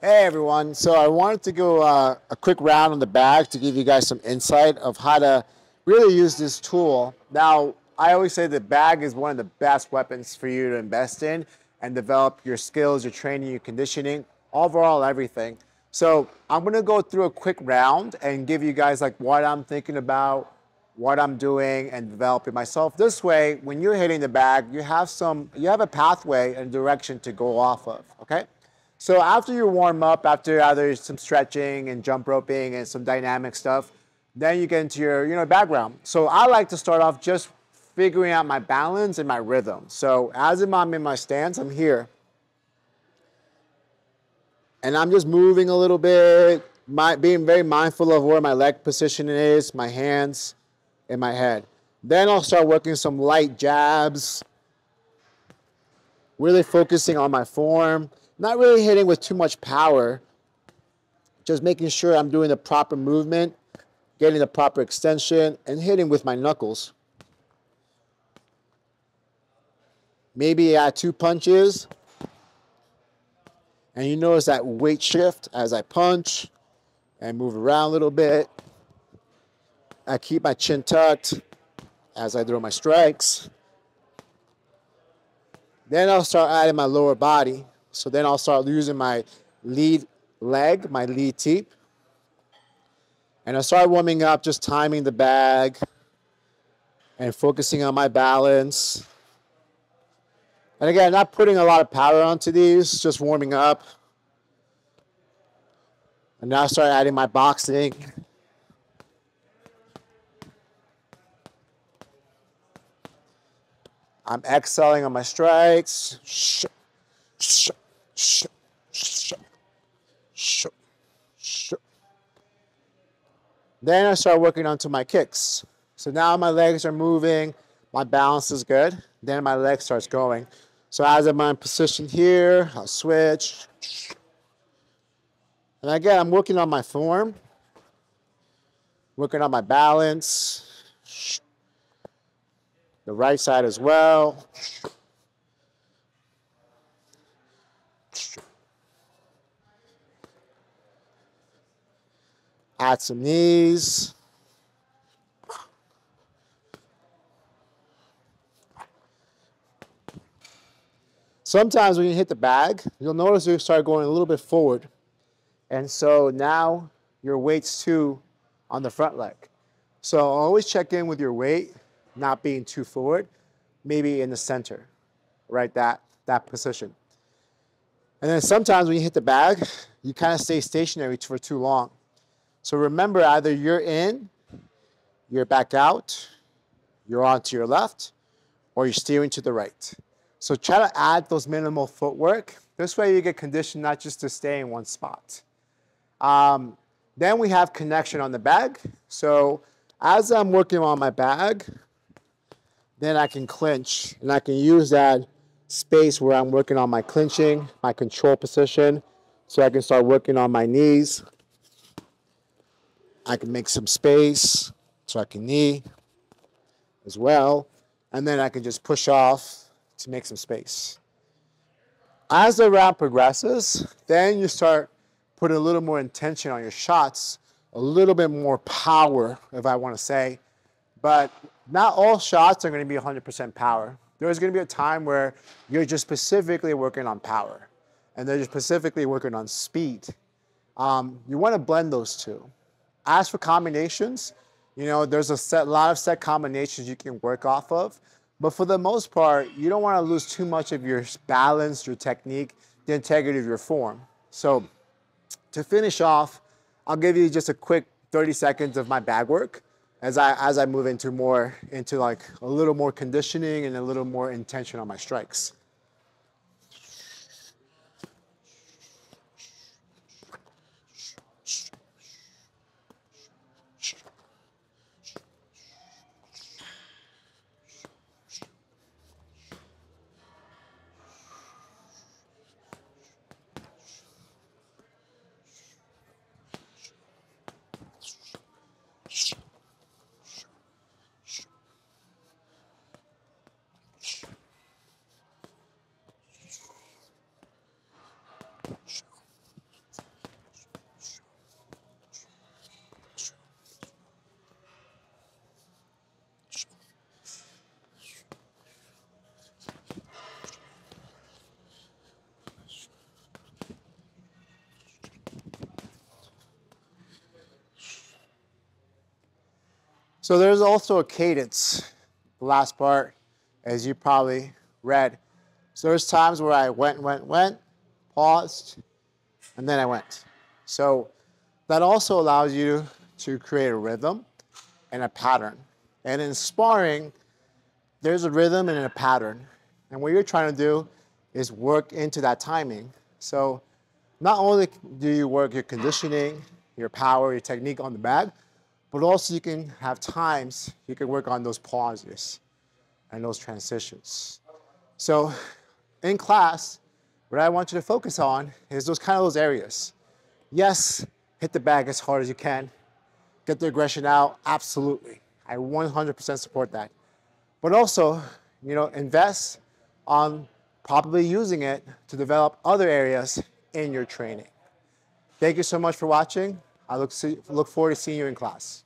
Hey everyone, so I wanted to go a quick round on the bag to give you guys some insight of how to really use this tool. Now, I always say the bag is one of the best weapons for you to invest in and develop your skills, your training, your conditioning, overall everything. So I'm gonna go through a quick round and give you guys like what I'm thinking about, what I'm doing and developing myself. This way, when you're hitting the bag, you have a pathway and direction to go off of, okay? So after you warm up, after either some stretching and jump roping and some dynamic stuff, then you get into your background. So I like to start off just figuring out my balance and my rhythm. So as I'm in my stance, I'm here. And I'm just moving a little bit, being very mindful of where my leg position is, my hands, and my head. Then I'll start working some light jabs, really focusing on my form, not really hitting with too much power, just making sure I'm doing the proper movement, getting the proper extension, and hitting with my knuckles. Maybe add 2 punches, and you notice that weight shift as I punch and move around a little bit. I keep my chin tucked as I throw my strikes. Then I'll start adding my lower body. So then I'll start using my lead leg, my lead teep. And I start warming up, just timing the bag and focusing on my balance. And again, not putting a lot of power onto these, just warming up. And now I start adding my boxing. I'm exhaling on my strikes. Then I start working onto my kicks. So now my legs are moving, my balance is good. Then my leg starts going. So as I'm in position here, I'll switch. And again, I'm working on my form, working on my balance. The right side as well. Add some knees. Sometimes when you hit the bag, you'll notice you start going a little bit forward. And so now your weight's too on the front leg. So always check in with your weight, not being too forward, maybe in the center, right? That position. And then sometimes when you hit the bag, you kind of stay stationary for too long. So remember, either you're in, you're back out, you're on to your left, or you're steering to the right. So try to add those minimal footwork. This way you get conditioned not just to stay in one spot. Then we have connection on the bag. So as I'm working on my bag, then I can clinch, and I can use that space where I'm working on my clinching, my control position, so I can start working on my knees. I can make some space so I can knee as well, and then I can just push off to make some space. As the round progresses, then you start putting a little more intention on your shots, a little bit more power, if I want to say, but not all shots are going to be 100% power. There's going to be a time where you're just specifically working on power, and they're just specifically working on speed. You want to blend those two. As for combinations, there's a lot of set combinations you can work off of. But for the most part, you don't want to lose too much of your balance, your technique, the integrity of your form. So to finish off, I'll give you just a quick 30 seconds of my bag work as I move into like a little more conditioning and a little more intention on my strikes. So there's also a cadence. The last part, as you probably read. So there's times where I went, paused, and then I went. So that also allows you to create a rhythm and a pattern. And in sparring, there's a rhythm and a pattern. And what you're trying to do is work into that timing. So not only do you work your conditioning, your power, your technique on the bag, but also you can have times you can work on those pauses and those transitions. So in class, what I want you to focus on is those areas. Yes, hit the bag as hard as you can. Get the aggression out, absolutely. I 100% support that. But also, invest on probably using it to develop other areas in your training. Thank you so much for watching. I look forward to seeing you in class.